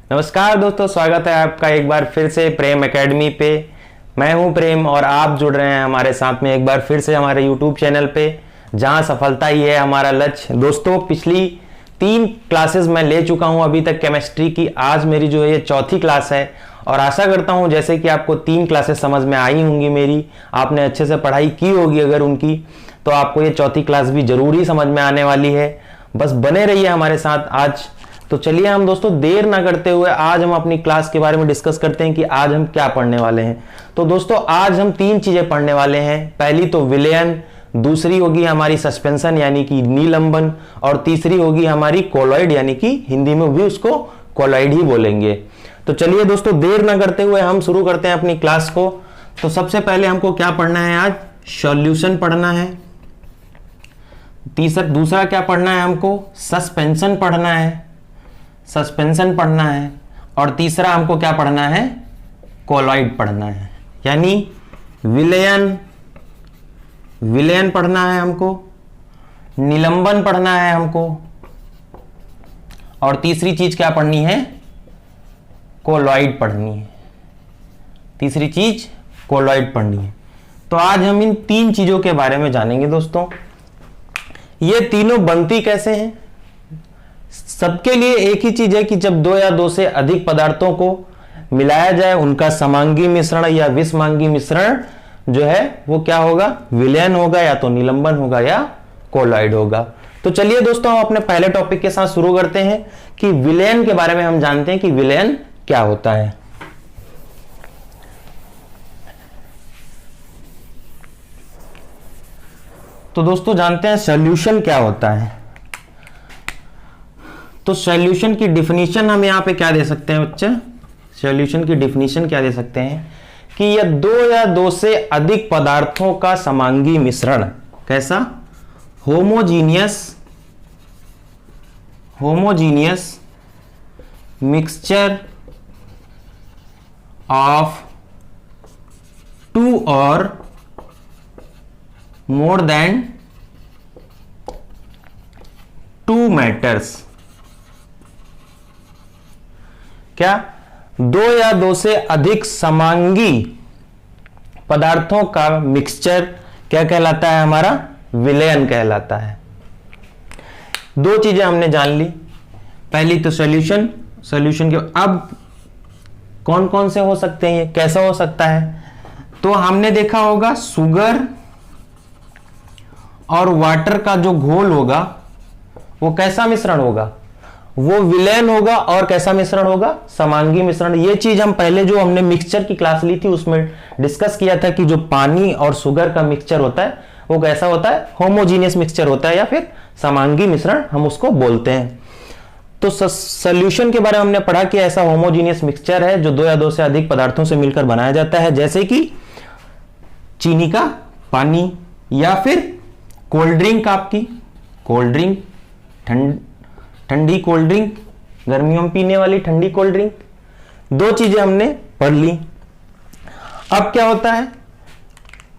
नमस्कार दोस्तों, स्वागत है आपका एक बार फिर से प्रेम एकेडमी पे। मैं हूं प्रेम और आप जुड़ रहे हैं हमारे साथ में एक बार फिर से हमारे यूट्यूब चैनल पे, जहां सफलता ही है हमारा लक्ष्य। दोस्तों, पिछली 3 क्लासेस मैं ले चुका हूं अभी तक केमिस्ट्री की। आज मेरी जो है ये चौथी क्लास है और आशा करता हूं जैसे कि आपको 3 क्लासेस समझ में आई होंगी मेरी, आपने अच्छे से पढ़ाई की होगी अगर उनकी, तो आपको ये चौथी क्लास भी जरूरी समझ में आने वाली है। बस बने रहिए हमारे साथ आज। तो चलिए हम दोस्तों देर ना करते हुए आज हम अपनी क्लास के बारे में डिस्कस करते हैं कि आज हम क्या पढ़ने वाले हैं। तो दोस्तों आज हम 3 चीजें पढ़ने वाले हैं। पहली तो विलयन, दूसरी होगी हमारी सस्पेंशन यानी कि निलंबन, और तीसरी होगी हमारी कोलॉइड यानी कि हिंदी में भी उसको कोलॉइड ही बोलेंगे। तो चलिए दोस्तों देर ना करते हुए हम शुरू करते हैं अपनी क्लास को। तो सबसे पहले हमको क्या पढ़ना है आज? सॉल्यूशन पढ़ना है। दूसरा क्या पढ़ना है हमको? सस्पेंशन पढ़ना है, सस्पेंशन पढ़ना है। और तीसरा हमको क्या पढ़ना है? कोलॉइड पढ़ना है, यानी विलयन पढ़ना है हमको, निलंबन पढ़ना है हमको, और तीसरी चीज क्या पढ़नी है? कोलॉइड पढ़नी है। तीसरी चीज कोलॉइड पढ़नी है। तो आज हम इन 3 चीजों के बारे में जानेंगे दोस्तों। ये तीनों बनती कैसे हैं? सबके लिए एक ही चीज है कि जब 2 या 2 से अधिक पदार्थों को मिलाया जाए उनका समांगी मिश्रण या विषमांगी मिश्रण जो है वो क्या होगा? विलयन होगा, या तो निलंबन होगा या कोलॉइड होगा। तो चलिए दोस्तों हम अपने पहले टॉपिक के साथ शुरू करते हैं कि विलयन के बारे में हम जानते हैं कि विलयन क्या होता है। तो दोस्तों जानते हैं सॉल्यूशन क्या होता है। तो सॉल्यूशन की डिफिनीशन हम यहां पे क्या दे सकते हैं बच्चे? सॉल्यूशन की डिफिनीशन क्या दे सकते हैं कि यह 2 या 2 से अधिक पदार्थों का समांगी मिश्रण। कैसा? होमोजीनियस मिक्सचर ऑफ 2 और मोर देन 2 मैटर्स। क्या? 2 या 2 से अधिक समांगी पदार्थों का मिक्सचर क्या कहलाता है? हमारा विलयन कहलाता है। 2 चीजें हमने जान ली। पहली तो सॉल्यूशन के अब कौन कौन से हो सकते हैं, ये कैसा हो सकता है? तो हमने देखा होगा शुगर और वाटर का जो घोल होगा वो कैसा मिश्रण होगा? वो विलयन होगा। और कैसा मिश्रण होगा? समांगी मिश्रण। ये चीज हम पहले जो हमने मिक्सचर की क्लास ली थी उसमें डिस्कस किया था कि जो पानी और शुगर का मिक्सचर होता है वो कैसा होता है? होमोजीनियस मिक्सचर होता है या फिर समांगी मिश्रण हम उसको बोलते हैं। तो सॉल्यूशन के बारे में हमने पढ़ा कि ऐसा होमोजीनियस मिक्सचर है जो 2 या 2 से अधिक पदार्थों से मिलकर बनाया जाता है, जैसे कि चीनी का पानी या फिर कोल्ड ड्रिंक। आपकी कोल्ड ड्रिंक, ठंडी कोल्ड ड्रिंक, गर्मियों में पीने वाली ठंडी कोल्ड ड्रिंक। 2 चीजें हमने पढ़ ली। अब क्या होता है?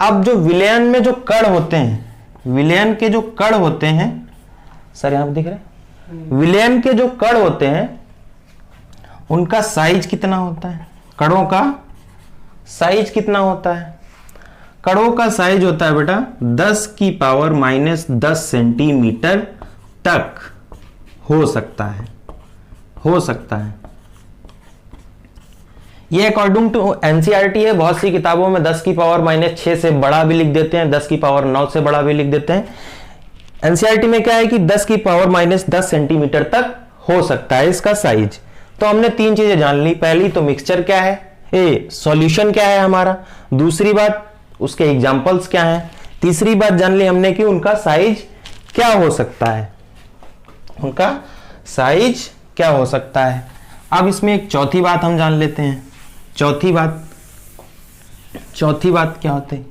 अब जो विलयन में जो कण होते हैं, विलयन के जो कण होते हैं, सर यहां पर दिख रहे हैं, विलयन के जो कण होते हैं उनका साइज कितना होता है? कणों का साइज कितना होता है? कणों का साइज होता है बेटा 10 की पावर -10 सेंटीमीटर तक हो सकता है। ये अकॉर्डिंग टू एनसीईआरटी है। बहुत सी किताबों में 10 की पावर -6 से बड़ा भी लिख देते हैं, 10 की पावर 9 से बड़ा भी लिख देते हैं। एनसीईआरटी में क्या है कि 10 की पावर -10 सेंटीमीटर तक हो सकता है इसका साइज। तो हमने 3 चीजें जान ली। पहली तो मिक्सचर क्या है, सॉल्यूशन क्या है हमारा। दूसरी बात उसके एग्जांपल्स क्या हैं। तीसरी बात जान ली हमने कि उनका साइज क्या हो सकता है, उनका साइज क्या हो सकता है। अब इसमें एक चौथी बात हम जान लेते हैं। चौथी बात क्या होती है?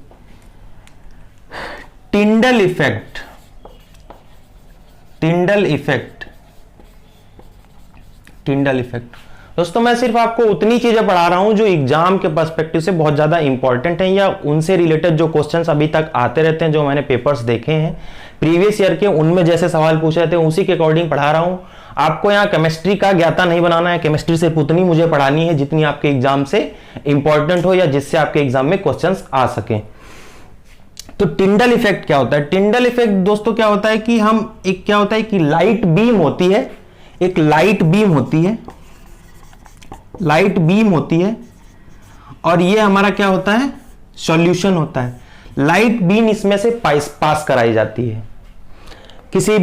Tyndall effect. दोस्तों मैं सिर्फ आपको उतनी चीजें पढ़ा रहा हूं जो एग्जाम के पर्सपेक्टिव से बहुत ज्यादा इंपॉर्टेंट हैं, या उनसे रिलेटेड जो क्वेश्चंस अभी तक आते रहते हैं, जो मैंने पेपर्स देखे हैं प्रीवियस ईयर के, उनमें जैसे सवाल पूछे जाते हैं उसी के अकॉर्डिंग पढ़ा रहा हूं। आपको यहाँ केमिस्ट्री का ज्ञाता नहीं बनाना है, केमिस्ट्री सिर्फ उतनी मुझे पढ़ानी है जितनी आपके एग्जाम से इंपॉर्टेंट हो या जिससे आपके एग्जाम में क्वेश्चंस आ सके। तो टिंडल इफेक्ट क्या होता है? टिंडल इफेक्ट दोस्तों क्या होता है कि क्या होता है कि लाइट बीम होती है, एक लाइट बीम होती है, लाइट बीम होती है, और ये हमारा क्या होता है? सॉल्यूशन होता है। लाइट बीम इसमें से पास कराई जाती है, किसी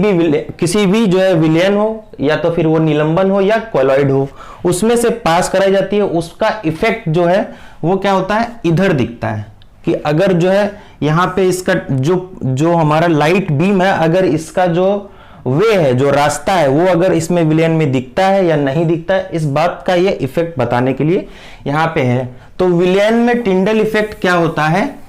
भी जो है विलयन हो या तो फिर वो निलंबन हो या कॉलॉइड हो, उसमें से पास कराई जाती है। उसका इफेक्ट जो है वो क्या होता है? इधर दिखता है कि अगर जो है यहाँ पे इसका जो हमारा लाइट बीम है, अगर इसका जो वे है, जो रास्ता है, वो अगर इसमें विलयन में दिखता है या नहीं दिखता है, इस बात का ये इफेक्ट बताने के लिए यहाँ पे है। तो विलयन में टिंडल इफेक्ट क्या होता है?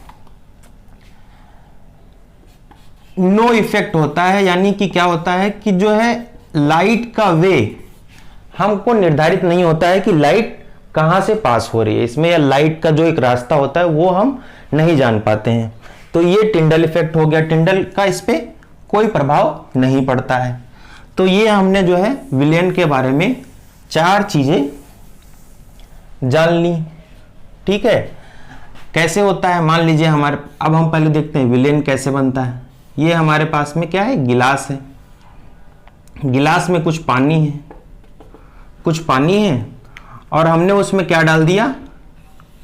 नो इफेक्ट होता है, यानी कि क्या होता है कि जो है लाइट का वे हमको निर्धारित नहीं होता है कि लाइट कहां से पास हो रही है इसमें, या लाइट का जो एक रास्ता होता है वो हम नहीं जान पाते हैं। तो ये टिंडल इफेक्ट हो गया, टिंडल का इस पे कोई प्रभाव नहीं पड़ता है। तो ये हमने जो है विलयन के बारे में 4 चीजें जान ली। ठीक है, कैसे होता है? मान लीजिए अब हम पहले देखते हैं विलयन कैसे बनता है। ये हमारे पास में क्या है? गिलास है, गिलास में कुछ पानी है और हमने उसमें क्या डाल दिया?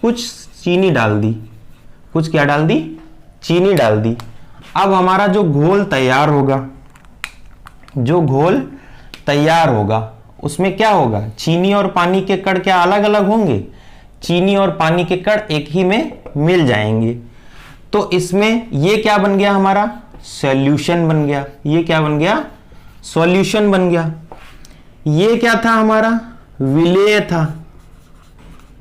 कुछ चीनी डाल दी। कुछ क्या डाल दी? चीनी डाल दी। अब हमारा जो घोल तैयार होगा, उसमें क्या होगा? चीनी और पानी के कण क्या अलग अलग होंगे? चीनी और पानी के कण एक ही में मिल जाएंगे। तो इसमें ये क्या बन गया? हमारा सॉल्यूशन बन गया। ये क्या बन गया? सॉल्यूशन बन गया। ये क्या था? हमारा विलेय था।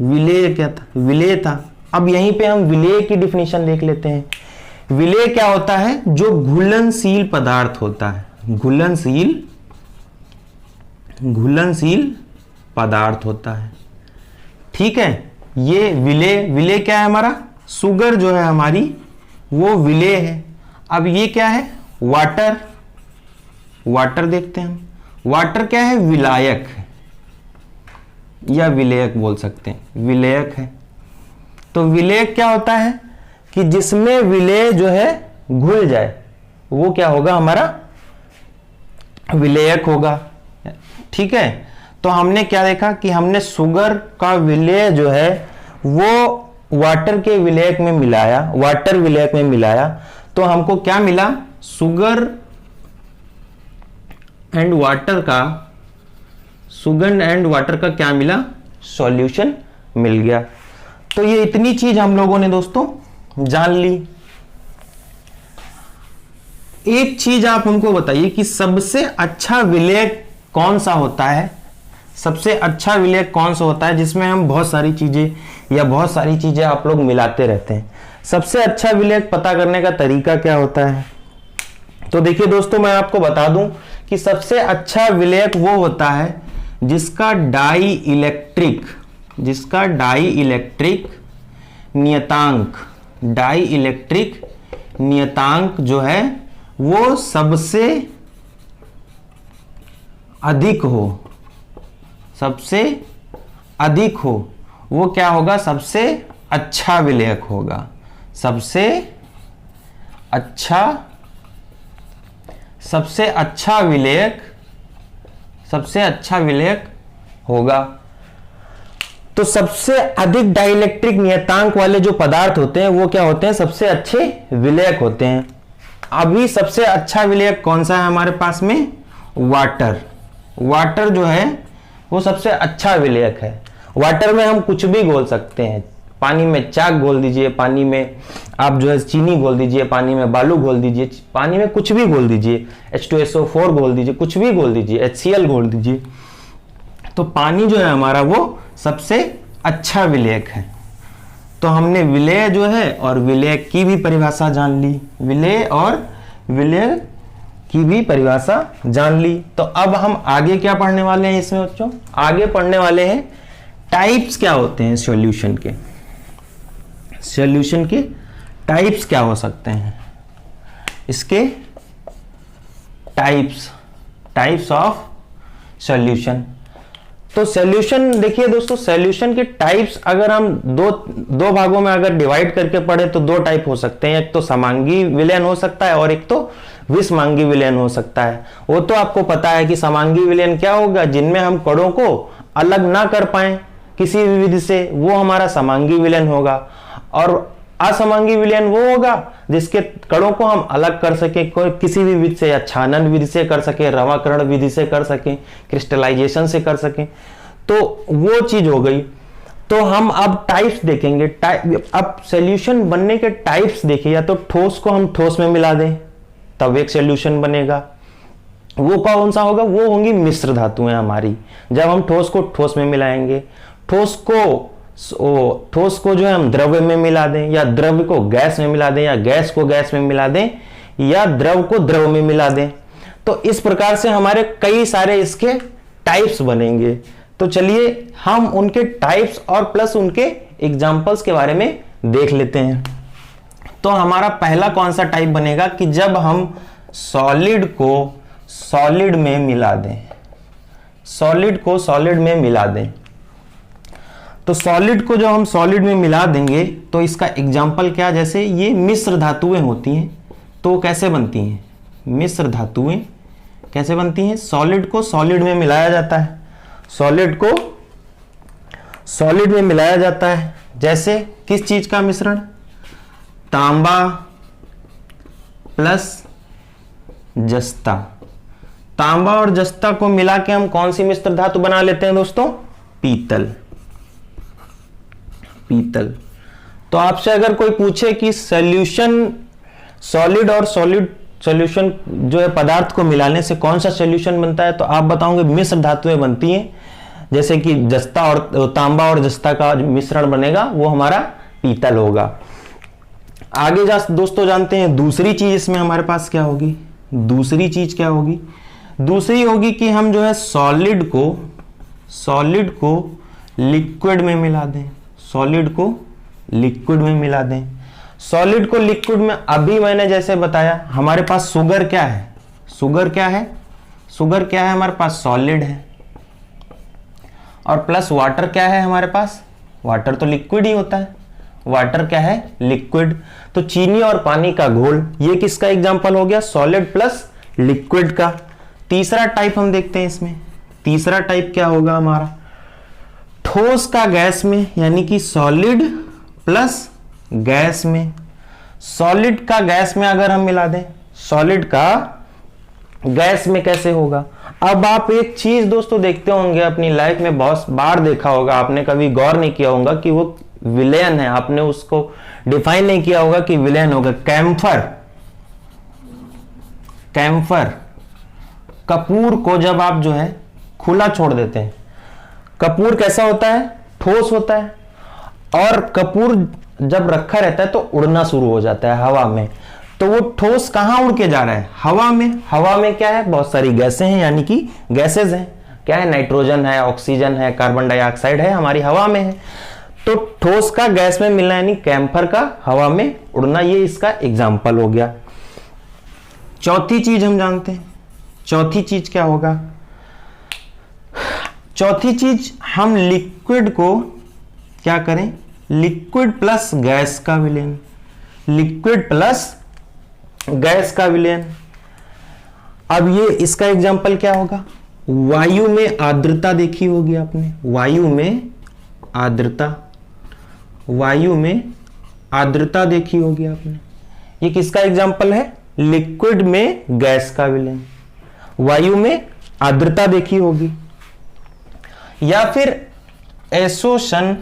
विलेय क्या था? विलेय था। अब यहीं पे हम विलेय की डिफिनीशन देख लेते हैं। विलेय क्या होता है? जो घुलनशील पदार्थ होता है, घुलनशील पदार्थ होता है। ठीक है, ये विलेय क्या है? हमारा शुगर जो है हमारी, वो विलेय है। अब ये क्या है? वाटर देखते हैं हम। वाटर क्या है? विलायक है, या विलेयक बोल सकते हैं, विलेयक है। तो विलेयक क्या होता है कि जिसमें विलेय जो है घुल जाए, वो क्या होगा? हमारा विलेयक होगा। ठीक है, तो हमने क्या देखा कि हमने शुगर का विलेय जो है वो वाटर विलेयक में मिलाया, तो हमको क्या मिला? शुगर एंड वाटर का क्या मिला? सॉल्यूशन मिल गया। तो ये इतनी चीज हम लोगों ने दोस्तों जान ली। एक चीज आप हमको बताइए कि सबसे अच्छा विलेयक कौन सा होता है? सबसे अच्छा विलेयक कौन सा होता है जिसमें हम बहुत सारी चीजें आप लोग मिलाते रहते हैं? सबसे अच्छा विलेयक पता करने का तरीका क्या होता है? तो देखिए दोस्तों, मैं आपको बता दूं कि सबसे अच्छा विलेयक वो होता है जिसका डाई इलेक्ट्रिक नियतांक जो है वो सबसे अधिक हो, वो क्या होगा? सबसे अच्छा विलेयक होगा। सबसे अच्छा विलेयक होगा। तो सबसे अधिक डाइलेक्ट्रिक नियतांक वाले जो पदार्थ होते हैं वो क्या होते हैं? सबसे अच्छे विलेयक होते हैं। अभी सबसे अच्छा विलेयक कौन सा है हमारे पास में? वाटर जो है वो सबसे अच्छा विलेयक है। वाटर में हम कुछ भी घोल सकते हैं। पानी में चाक घोल दीजिए, पानी में आप जो है चीनी घोल दीजिए, पानी में बालू घोल दीजिए, पानी में कुछ भी घोल दीजिए, H2SO4 घोल दीजिए, कुछ भी घोल दीजिए, HCl घोल दीजिए। तो पानी जो है हमारा वो सबसे अच्छा विलेयक है। तो हमने विलेय जो है और विलेयक की भी परिभाषा जान ली, विलेय और विलेय की भी परिभाषा जान ली। तो अब हम आगे क्या पढ़ने वाले हैं इसमें बच्चों? आगे पढ़ने वाले हैं टाइप्स क्या होते हैं सॉल्यूशन के टाइप्स क्या हो सकते हैं, इसके टाइप्स ऑफ सॉल्यूशन। तो सॉल्यूशन देखिए दोस्तों, सॉल्यूशन के टाइप्स अगर हम दो भागों में अगर डिवाइड करके पढ़े तो दो टाइप हो सकते हैं, एक तो समांगी विलयन हो सकता है और एक तो विषमांगी विलयन हो सकता है। वो तो आपको पता है कि समांगी विलयन क्या होगा, जिनमें हम कणों को अलग ना कर पाए किसी भी विधि से, वो हमारा समांगी विलयन होगा। और असमांगी विलयन वो होगा जिसके कणों को हम अलग कर सके कोई किसी भी विधि से, या छानन विधि से कर सके, रवाकरण विधि से कर सके, क्रिस्टलाइजेशन से कर सके, तो वो चीज हो गई। तो हम अब टाइप्स देखेंगे। अब सॉल्यूशन बनने के टाइप्स देखिए, या तो ठोस को हम ठोस में मिला दें तब एक सॉल्यूशन बनेगा, वो कौन सा होगा, वो होंगी मिश्र धातुएं हमारी। जब हम ठोस को ठोस में मिलाएंगे, ठोस को जो है हम द्रव्य में मिला दें, या द्रव्य को गैस में मिला दें, या गैस को गैस में मिला दें, या द्रव को द्रव में मिला दें, तो इस प्रकार से हमारे कई सारे इसके टाइप्स बनेंगे। तो चलिए हम उनके टाइप्स और प्लस उनके एग्जांपल्स के बारे में देख लेते हैं। तो हमारा पहला कौन सा टाइप बनेगा कि जब हम सॉलिड को सॉलिड में मिला दें, सॉलिड को सॉलिड में मिला दें। तो सॉलिड को जब हम सॉलिड में मिला देंगे तो इसका एग्जाम्पल क्या, जैसे ये मिश्र धातुएं होती हैं, तो कैसे बनती हैं, मिश्र धातुएं कैसे बनती हैं, सॉलिड को सॉलिड में मिलाया जाता है, सॉलिड को सॉलिड में मिलाया जाता है। जैसे किस चीज का मिश्रण, तांबा प्लस जस्ता। तांबा और जस्ता को मिला के हम कौन सी मिश्र धातु बना लेते हैं दोस्तों, पीतल। पीतल। तो आपसे अगर कोई पूछे कि सॉल्यूशन, सॉलिड और सॉल्यूशन जो है पदार्थ को मिलाने से कौन सा सॉल्यूशन बनता है, तो आप बताओगे मिश्र धातुएं बनती हैं। जैसे कि जस्ता और तांबा और जस्ता का मिश्रण बनेगा वो हमारा पीतल होगा। आगे दोस्तों जानते हैं दूसरी चीज इसमें हमारे पास क्या होगी, दूसरी चीज क्या होगी, दूसरी होगी कि हम जो है सॉलिड को लिक्विड में मिला दें, सॉलिड को लिक्विड में मिला दें। सॉलिड को लिक्विड में अभी मैंने जैसे बताया हमारे पास शुगर क्या है, शुगर क्या है, शुगर क्या है हमारे पास, सॉलिड है। और प्लस वाटर क्या है हमारे पास, वाटर तो लिक्विड ही होता है, वाटर क्या है, लिक्विड। तो चीनी और पानी का घोल, ये किसका एग्जांपल हो गया, सॉलिड प्लस लिक्विड का। तीसरा टाइप हम देखते हैं इसमें, तीसरा टाइप क्या होगा हमारा, ठोस का गैस में, यानी कि सॉलिड प्लस गैस में। सॉलिड का गैस में अगर हम मिला दें, सॉलिड का गैस में कैसे होगा। अब आप एक चीज दोस्तों देखते होंगे अपनी लाइफ में, बहुत बार देखा होगा आपने, कभी गौर नहीं किया होगा कि वो विलयन है, आपने उसको डिफाइन नहीं किया होगा कि विलयन होगा। कैम्फर, कैम्फर कपूर को जब आप जो है खुला छोड़ देते हैं, कपूर कैसा होता है, ठोस होता है, और कपूर जब रखा रहता है तो उड़ना शुरू हो जाता है हवा में। तो वो ठोस कहां उड़ के जा रहा है, हवा में। हवा में क्या है, बहुत सारी गैसें हैं, यानी कि गैसेज हैं, क्या है, नाइट्रोजन है, ऑक्सीजन है, कार्बन डाइऑक्साइड है, हमारी हवा में है। तो ठोस का गैस में मिलना यानी कैम्फर का हवा में उड़ना, ये इसका एग्जाम्पल हो गया। चौथी चीज हम जानते हैं, चौथी चीज क्या होगा, चौथी चीज हम लिक्विड को क्या करें, लिक्विड प्लस गैस का विलयन, लिक्विड प्लस गैस का विलयन। अब ये इसका एग्जाम्पल क्या होगा, वायु में आर्द्रता देखी होगी आपने, वायु में आर्द्रता, वायु में आर्द्रता देखी होगी आपने। ये किसका एग्जाम्पल है, लिक्विड में गैस का विलयन, वायु में आर्द्रता देखी होगी। या फिर एसोशन,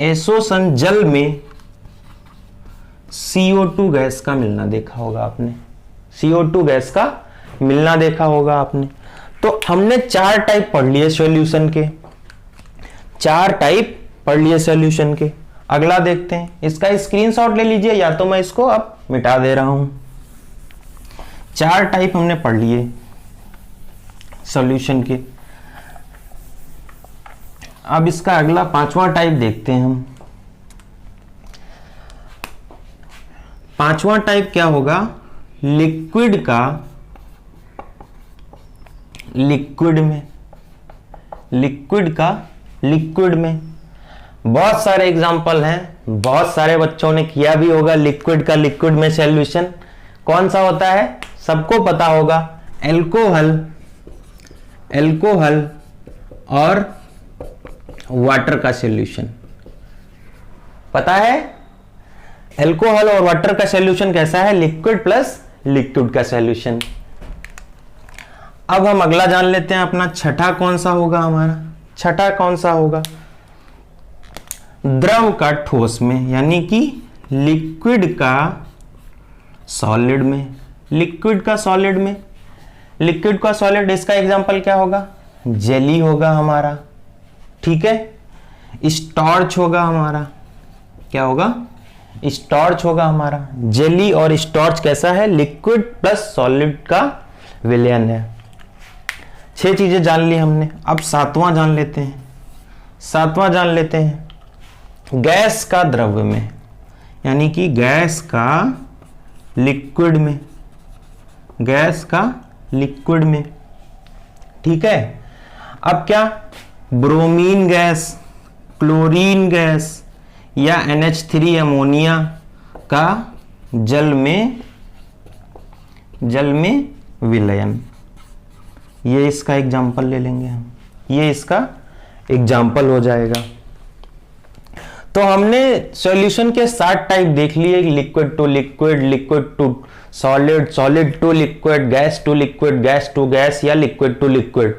एसोशन जल में CO2 गैस का मिलना देखा होगा आपने, CO2 गैस का मिलना देखा होगा आपने। तो हमने चार टाइप पढ़ लिए सॉल्यूशन के, चार टाइप पढ़ लिए सॉल्यूशन के। अगला देखते हैं, इसका स्क्रीनशॉट ले लीजिए, या तो मैं इसको अब मिटा दे रहा हूं। चार टाइप हमने पढ़ लिए सॉल्यूशन के। अब इसका अगला पांचवा टाइप देखते हैं हम। पांचवा टाइप क्या होगा, लिक्विड का, लिक्विड में, लिक्विड का लिक्विड में। बहुत सारे एग्जाम्पल हैं, बहुत सारे बच्चों ने किया भी होगा लिक्विड का लिक्विड में सॉल्यूशन। कौन सा होता है, सबको पता होगा, एल्कोहल, एल्कोहल और वाटर का सॉल्यूशन। पता है एल्कोहल और वाटर का सॉल्यूशन कैसा है, लिक्विड प्लस लिक्विड का सॉल्यूशन। अब हम अगला जान लेते हैं अपना छठा कौन सा होगा हमारा, छठा कौन सा होगा, द्रव का ठोस में, यानी कि लिक्विड का सॉलिड में, लिक्विड का सॉलिड में, लिक्विड का सॉलिड। इसका एग्जांपल क्या होगा, जेली होगा हमारा, ठीक है, स्टार्च होगा हमारा, क्या होगा, स्टार्च होगा हमारा। जेली और स्टार्च कैसा है, लिक्विड प्लस सॉलिड का विलयन है। 6 चीजें जान ली हमने, अब 7वां जान लेते हैं, 7वां जान लेते हैं, गैस का द्रव्य में, यानी कि गैस का लिक्विड में, गैस का लिक्विड में, ठीक है। अब क्या, ब्रोमीन गैस, क्लोरीन गैस या NH3 अमोनिया का जल में विलयन। ये इसका एग्जाम्पल ले लेंगे हम, ये इसका एग्जाम्पल हो जाएगा। तो हमने सॉल्यूशन के 7 टाइप देख लिए, liquid to liquid, liquid to solid, solid to liquid, gas to liquid, gas to gas या लिक्विड टू लिक्विड।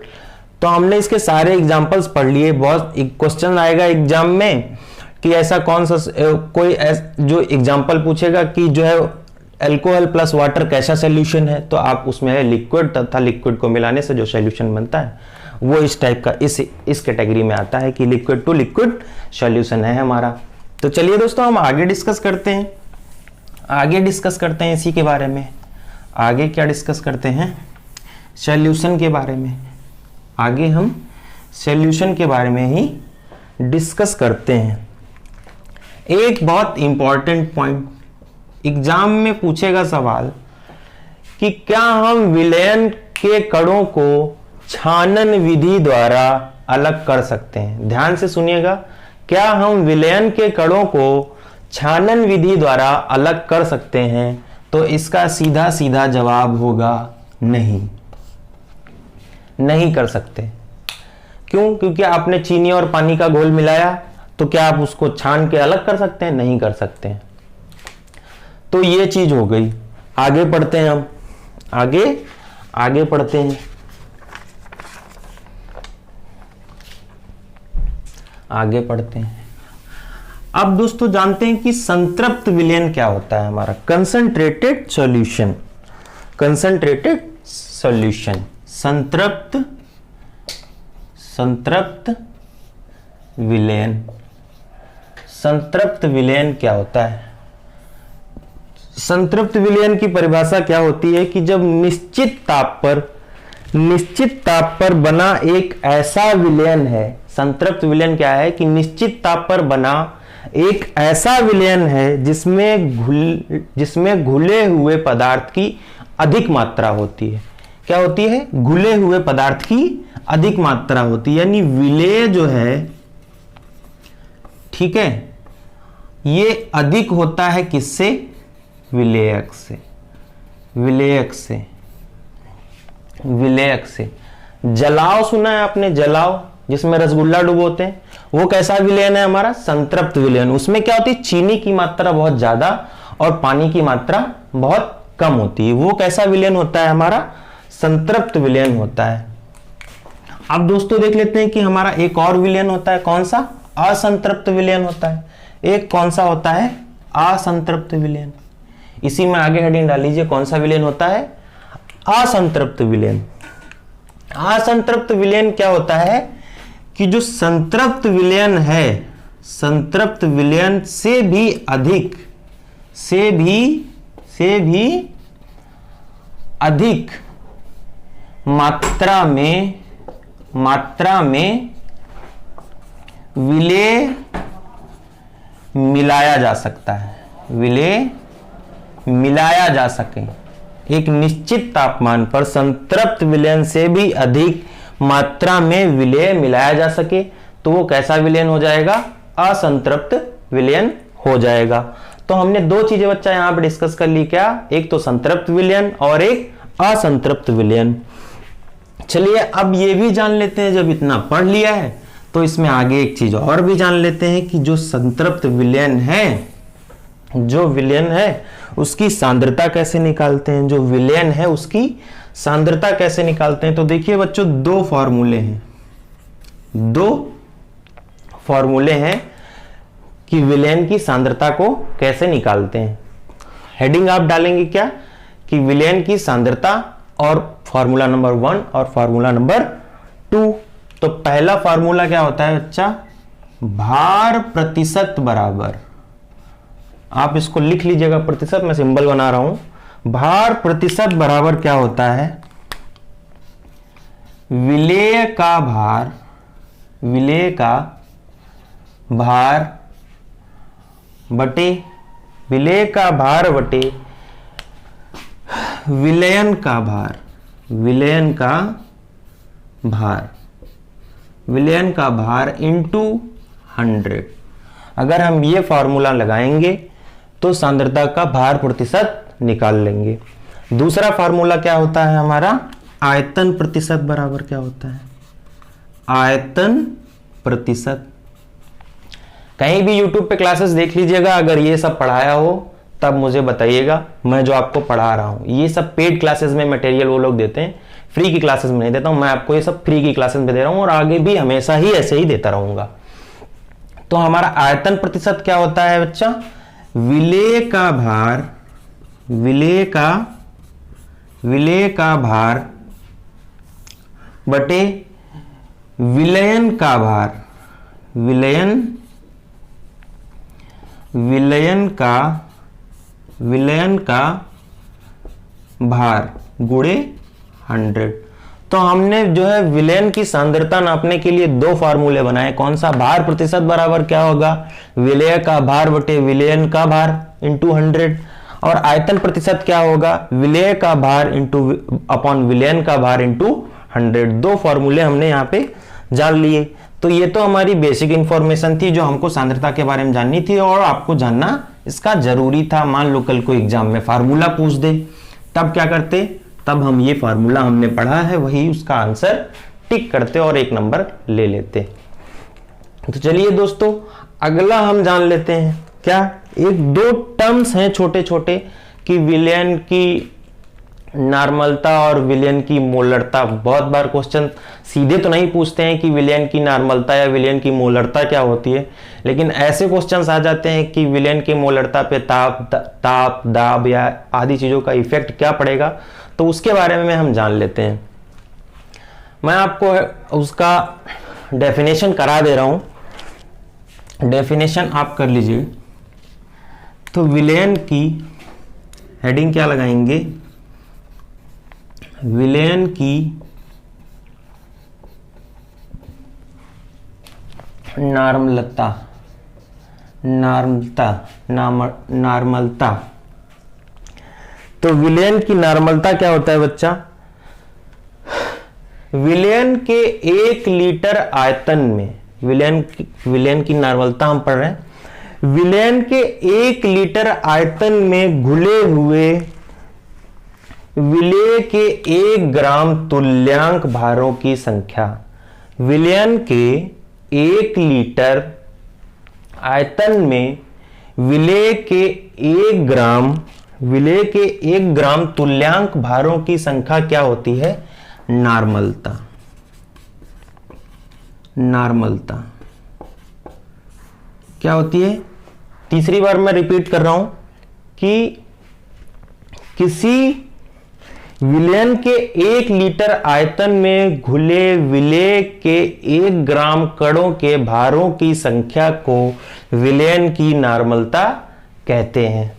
तो हमने इसके सारे एग्जांपल्स पढ़ लिए। बहुत क्वेश्चन आएगा एग्जाम में कि ऐसा कौन सा कोई जो एग्जांपल पूछेगा कि जो है अल्कोहल प्लस वाटर कैसा सॉल्यूशन है, तो आप उसमें लिक्विड तथा लिक्विड को मिलाने से जो सॉल्यूशन बनता है वो इस टाइप का इस कैटेगरी में आता है कि लिक्विड टू लिक्विड सॉल्यूशन है हमारा। तो चलिए दोस्तों हम आगे डिस्कस करते हैं, आगे डिस्कस करते हैं इसी के बारे में। आगे क्या डिस्कस करते हैं, सॉल्यूशन के बारे में। आगे हम सॉल्यूशन के बारे में ही डिस्कस करते हैं। एक बहुत इंपॉर्टेंट पॉइंट एग्जाम में पूछेगा सवाल कि क्या हम विलयन के कणों को छानन विधि द्वारा अलग कर सकते हैं। ध्यान से सुनिएगा, क्या हम विलयन के कणों को छानन विधि द्वारा अलग कर सकते हैं, तो इसका सीधा सीधा जवाब होगा नहीं, नहीं कर सकते। क्यों, क्योंकि आपने चीनी और पानी का घोल मिलाया, तो क्या आप उसको छान के अलग कर सकते हैं, नहीं कर सकते हैं। तो ये चीज हो गई। आगे पढ़ते हैं हम, आगे पढ़ते हैं, आगे पढ़ते हैं। अब दोस्तों जानते हैं कि संतृप्त विलयन क्या होता है हमारा, कंसंट्रेटेड सॉल्यूशन, कंसंट्रेटेड सॉल्यूशन, संतृप्त विलयन। संतृप्त विलयन क्या होता है, संतृप्त विलयन की परिभाषा क्या होती है कि जब निश्चित ताप पर बना एक ऐसा विलयन है। संतृप्त विलयन क्या है कि निश्चित ताप पर बना एक ऐसा विलयन है जिसमें घुले हुए पदार्थ की अधिक मात्रा होती है। क्या होती है, घुले हुए पदार्थ की अधिक मात्रा होती है, यानी विलेय जो है, ठीक है, ये अधिक होता है किससे, विलेयक से, विलेयक से, विलेयक से। जलाव सुना है आपने, जलाव जिसमें रसगुल्ला डुबोते हैं, वो कैसा विलयन है हमारा, संतृप्त विलयन। उसमें क्या होती है, चीनी की मात्रा बहुत ज्यादा और पानी की मात्रा बहुत कम होती है। वो कैसा विलयन होता है हमारा, संतृप्त विलयन होता है। अब दोस्तों देख लेते हैं कि हमारा एक और विलयन होता है, कौन सा, असंतृप्त विलयन होता है। एक कौन सा होता है, असंतृप्त विलयन। इसी में आगे हेडिंग डाल लीजिए, कौन सा विलयन होता है, असंतृप्त विलयन। असंतृप्त विलयन क्या होता है कि जो संतृप्त विलयन है, संतृप्त विलयन से भी अधिक, से भी अधिक मात्रा में विलेय मिलाया जा सकता है, विलेय मिलाया जा सके, एक निश्चित तापमान पर संतृप्त विलयन से भी अधिक मात्रा में विलय मिलाया जा सके तो वो कैसा विलयन हो जाएगा? असंतृप्त विलयन हो जाएगा। तो हमने दो चीजें बच्चा यहां पे डिस्कस कर ली, क्या? एक तो संतृप्त विलयन और एक असंतृप्त विलयन। चलिए अब ये भी जान लेते हैं, जब इतना पढ़ लिया है तो इसमें आगे एक चीज और भी जान लेते हैं कि जो संतृप्त विलयन है, जो विलयन है उसकी सांद्रता कैसे निकालते हैं, जो विलयन है उसकी सांद्रता कैसे निकालते हैं। तो देखिए बच्चों, दो फॉर्मूले हैं कि विलयन की सांद्रता को कैसे निकालते हैं। हेडिंग आप डालेंगे क्या कि विलयन की सांद्रता और फार्मूला नंबर 1 और फार्मूला नंबर 2। तो पहला फार्मूला क्या होता है बच्चा? भार प्रतिशत बराबर, आप इसको लिख लीजिएगा प्रतिशत, मैं सिंबल बना रहा हूं। भार प्रतिशत बराबर क्या होता है? विलेय का भार बटे विलेय का भार बटे विलयन का भार, विलयन का भार इंटू 100। अगर हम ये फॉर्मूला लगाएंगे तो सांद्रता का भार प्रतिशत निकाल लेंगे। दूसरा फॉर्मूला क्या होता है हमारा? आयतन प्रतिशत बराबर क्या होता है? आयतन प्रतिशत। कहीं भी YouTube पे क्लासेस देख लीजिएगा, अगर ये सब पढ़ाया हो तब मुझे बताइएगा। मैं जो आपको पढ़ा रहा हूं ये सब पेड क्लासेस में मटेरियल वो लोग देते हैं, फ्री की क्लासेस में नहीं देता हूं। मैं आपको ये सब फ्री की क्लासेस में दे रहा हूं और आगे भी हमेशा ही ऐसे ही देता रहूंगा। तो हमारा आयतन प्रतिशत क्या होता है बच्चा? विलेय का भार बटे विलयन का भार, विलयन का भार गुणे 100। तो हमने जो है विलयन की सांद्रता नापने के लिए दो फार्मूले बनाए। कौन सा? भार प्रतिशत बराबर क्या होगा? विलेय का भार बटे विलयन का भार इंटू 100। और आयतन प्रतिशत क्या होगा? विलेय का भार इंटू अपॉन विलयन का भार इंटू 100। दो फॉर्मूले हमने यहाँ पे जान लिए। तो ये तो हमारी बेसिक इंफॉर्मेशन थी जो हमको सांद्रता के बारे में जाननी थी और आपको जानना इसका जरूरी था। मान लो कल को एग्जाम में फार्मूला पूछ दे, तब क्या करते? तब हम ये फार्मूला हमने पढ़ा है वही उसका आंसर टिक करते और एक नंबर ले लेते। तो चलिए दोस्तों अगला हम जान लेते हैं क्या? एक दो टर्म्स हैं छोटे छोटे कि विलयन की नॉर्मलता और विलयन की मोलरता। बहुत बार क्वेश्चन सीधे तो नहीं पूछते हैं कि विलयन की नॉर्मलता या विलयन की मोलरता क्या होती है, लेकिन ऐसे क्वेश्चंस आ जाते हैं कि विलयन की मोलरता पे ताप दाब या आदि चीजों का इफेक्ट क्या पड़ेगा, तो उसके बारे में हम जान लेते हैं। मैं आपको उसका डेफिनेशन करा दे रहा हूं, डेफिनेशन आप कर लीजिए। तो विलयन की हेडिंग क्या लगाएंगे? विलयन की नॉर्मलता, तो विलयन की नॉर्मलता क्या होता है बच्चा? विलयन के 1 लीटर आयतन में, विलयन की नॉर्मलता हम पढ़ रहे हैं। विलयन के 1 लीटर आयतन में घुले हुए विलेय के 1 ग्राम तुल्यांक भारों की संख्या। विलयन के 1 लीटर आयतन में विलेय के 1 ग्राम तुल्यांक भारों की संख्या क्या होती है? नॉर्मलता। क्या होती है? तीसरी बार मैं रिपीट कर रहा हूं कि किसी विलयन के 1 लीटर आयतन में घुले विलेय के 1 ग्राम कणों के भारों की संख्या को विलयन की नॉर्मलता कहते हैं।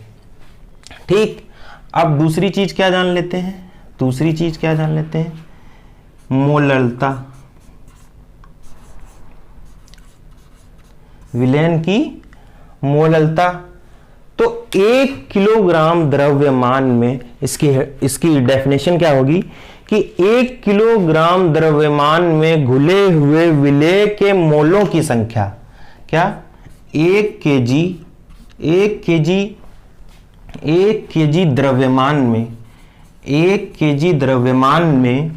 ठीक, अब दूसरी चीज क्या जान लेते हैं? मोलरता। विलयन की मोलरता। तो 1 किलोग्राम द्रव्यमान में इसकी डेफिनेशन क्या होगी कि 1 किलोग्राम द्रव्यमान में घुले हुए विलेय के मोलों की संख्या, क्या 1 केजी द्रव्यमान में 1 केजी द्रव्यमान में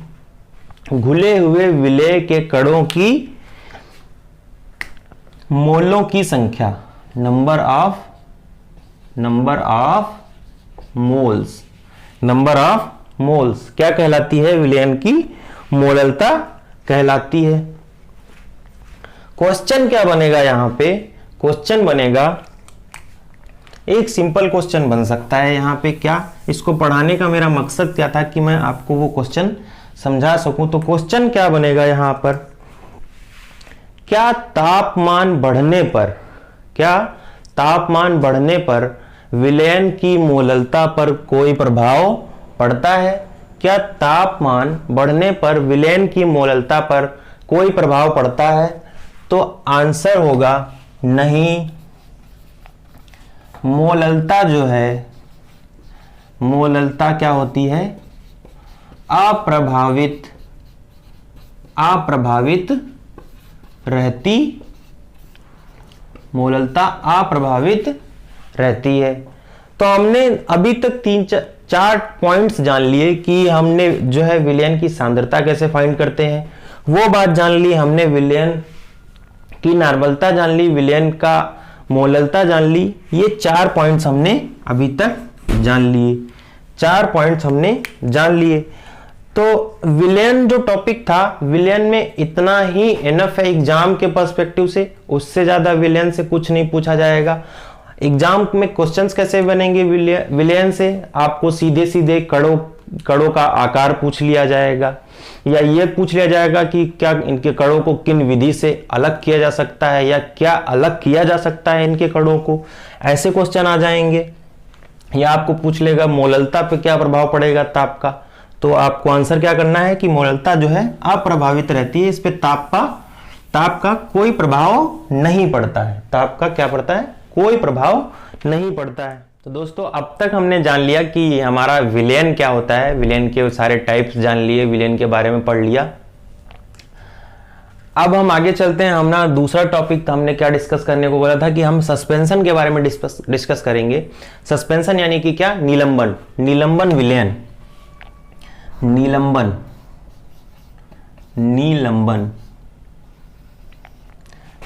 घुले हुए विलेय के कणों की मोलों की संख्या, नंबर ऑफ मोल्स क्या कहलाती है? विलयन की मोललता कहलाती है। क्वेश्चन क्या बनेगा यहां पे? क्वेश्चन बनेगा, एक सिंपल क्वेश्चन बन सकता है यहां पे। क्या इसको पढ़ाने का मेरा मकसद क्या था कि मैं आपको वो क्वेश्चन समझा सकूं। तो क्वेश्चन क्या बनेगा यहां पर, क्या तापमान बढ़ने पर विलयन की मोललता पर कोई प्रभाव पड़ता है? क्या तापमान बढ़ने पर विलयन की मोललता पर कोई प्रभाव पड़ता है? तो आंसर होगा नहीं। मोललता जो है, मोललता क्या होती है? अप्रभावित रहती, मोललता अप्रभावित रहती है। तो हमने अभी तक 3-4 पॉइंट्स जान लिए कि हमने जो है विलयन की सांद्रता कैसे फाइंड करते हैं, वो बात जान ली हमने। विलयन की नॉर्मलता जान ली, विलयन का मोललता जान ली। ये 4 पॉइंट्स हमने अभी तक जान लिए, 4 पॉइंट्स हमने जान लिए। तो विलयन जो टॉपिक था, विलयन में इतना ही इनफ है एग्जाम के पर्सपेक्टिव से, उससे ज्यादा विलयन से कुछ नहीं पूछा जाएगा। एग्जाम में क्वेश्चंस कैसे बनेंगे विलयन से? आपको सीधे सीधे कणों का आकार पूछ लिया जाएगा, या ये पूछ लिया जाएगा कि क्या इनके कणों को किन विधि से अलग किया जा सकता है, या क्या अलग किया जा सकता है इनके कणों को, ऐसे क्वेश्चन आ जाएंगे। या आपको पूछ लेगा मोललता पे क्या प्रभाव पड़ेगा ताप का, तो आपको आंसर क्या करना है कि मोललता जो है अप्रभावित रहती है, इस पे ताप का कोई प्रभाव नहीं पड़ता है। ताप का क्या पड़ता है? कोई प्रभाव नहीं पड़ता है। तो दोस्तों अब तक हमने जान लिया कि हमारा विलयन क्या होता है, विलयन के सारे टाइप्स जान लिए, विलयन के बारे में पढ़ लिया। अब हम आगे चलते हैं। हमारा दूसरा टॉपिक था, हमने क्या डिस्कस करने को बोला था कि हम सस्पेंशन के बारे में डिस्कस करेंगे। सस्पेंशन यानी कि क्या? निलंबन, निलंबन विलयन,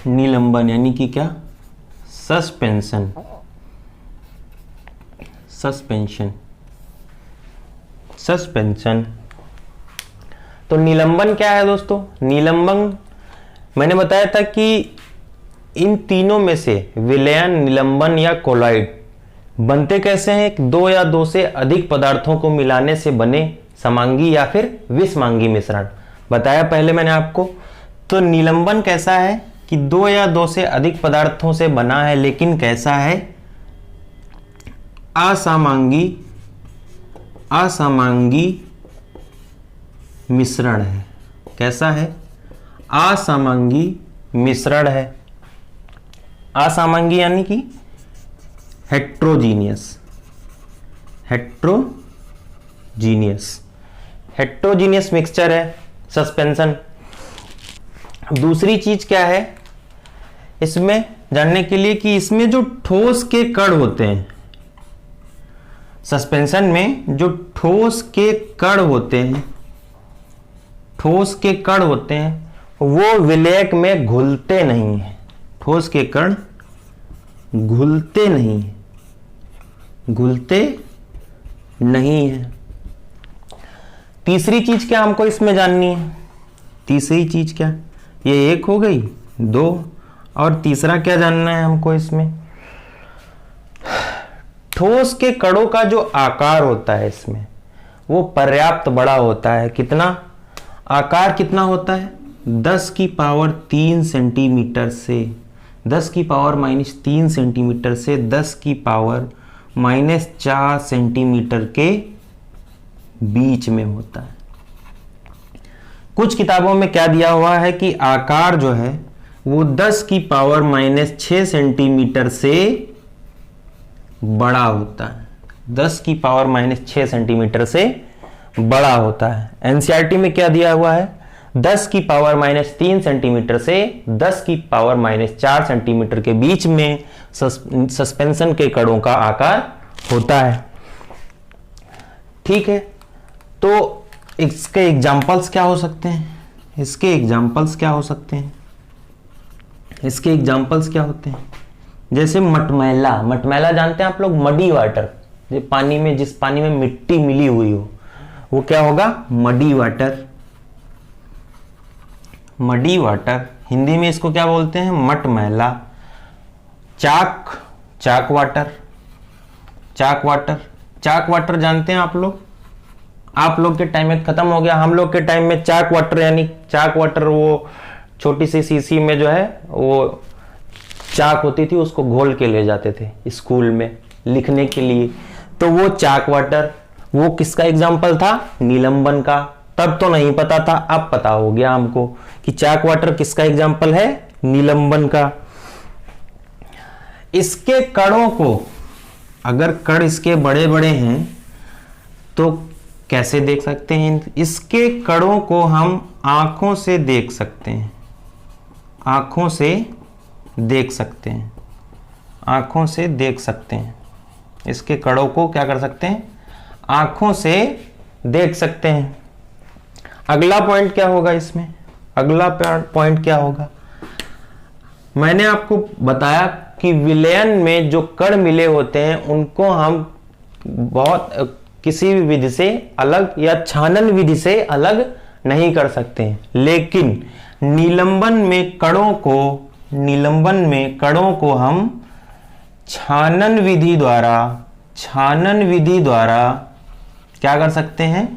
निलंबन यानी कि क्या? सस्पेंशन। तो निलंबन क्या है दोस्तों? निलंबन मैंने बताया था कि इन तीनों में से विलयन, निलंबन या कोलॉइड बनते कैसे हैं? 2 या 2 से अधिक पदार्थों को मिलाने से बने समांगी या फिर विषमांगी मिश्रण बताया पहले मैंने आपको। तो निलंबन कैसा है कि 2 या 2 से अधिक पदार्थों से बना है, लेकिन कैसा है? असामांगी मिश्रण है। कैसा है? असामांगी मिश्रण है। असामांगी यानी कि हेट्रोजीनियस मिक्सचर है सस्पेंशन। दूसरी चीज क्या है इसमें जानने के लिए कि इसमें जो ठोस के कण होते हैं, सस्पेंशन में जो ठोस के कण होते हैं वो विलेयक में घुलते नहीं है। ठोस के कण घुलते नहीं है। तीसरी चीज क्या हमको इसमें जाननी है? तीसरी चीज क्या? ये 1 हो गई, 2, और तीसरा क्या जानना है हमको इसमें? ठोस के कणों का जो आकार होता है इसमें वो पर्याप्त बड़ा होता है। कितना आकार कितना होता है? 10 की पावर 3 सेंटीमीटर से 10 की पावर -3 सेंटीमीटर से 10 की पावर -4 सेंटीमीटर के बीच में होता है। कुछ किताबों में क्या दिया हुआ है कि आकार जो है वो 10 की पावर -6 सेंटीमीटर से बड़ा होता है, 10 की पावर -6 सेंटीमीटर से बड़ा होता है। एनसीईआरटी में क्या दिया हुआ है, 10 की पावर -3 सेंटीमीटर से 10 की पावर -4 सेंटीमीटर के बीच में सस्पेंशन के कणों का आकार होता है। ठीक है, तो इसके एग्जाम्पल्स क्या हो सकते हैं, इसके एग्जाम्पल्स क्या हो सकते हैं, इसके एग्जाम्पल्स क्या होते हैं, जैसे मटमैला। मटमैला जानते हैं आप लोग, मडी वाटर, जो पानी में, जिस पानी में मिट्टी मिली हुई हो वो क्या होगा, muddy water. Muddy water, Hindi में इसको क्या बोलते हैं, मटमैला। चाक, चाक वाटर, चाक वाटर, चाक वाटर जानते हैं आप लोग, आप लोग के टाइम में खत्म हो गया, हम लोग के टाइम में चाक वाटर, यानी चाक वाटर वो छोटी सी शीशी में जो है वो चाक होती थी, उसको घोल के ले जाते थे स्कूल में लिखने के लिए, तो वो चाक वाटर, वो किसका एग्जाम्पल था, निलंबन का। तब तो नहीं पता था, अब पता हो गया हमको कि चाक वाटर किसका एग्जाम्पल है, निलंबन का। इसके कणों को, अगर कण इसके बड़े बड़े हैं तो कैसे देख सकते हैं, इसके कणों को हम आंखों से देख सकते हैं, आंखों से देख सकते हैं, आंखों से देख सकते हैं, इसके कणों को क्या कर सकते हैं, आंखों से देख सकते हैं। अगला पॉइंट क्या होगा इसमें, अगला पॉइंट क्या होगा, मैंने आपको बताया कि विलयन में जो कण मिले होते हैं उनको हम बहुत किसी भी विधि से अलग या छानन विधि से अलग नहीं कर सकते हैं, लेकिन निलंबन में कणों को, निलंबन में कणों को हम छानन विधि द्वारा, छानन विधि द्वारा क्या कर सकते हैं,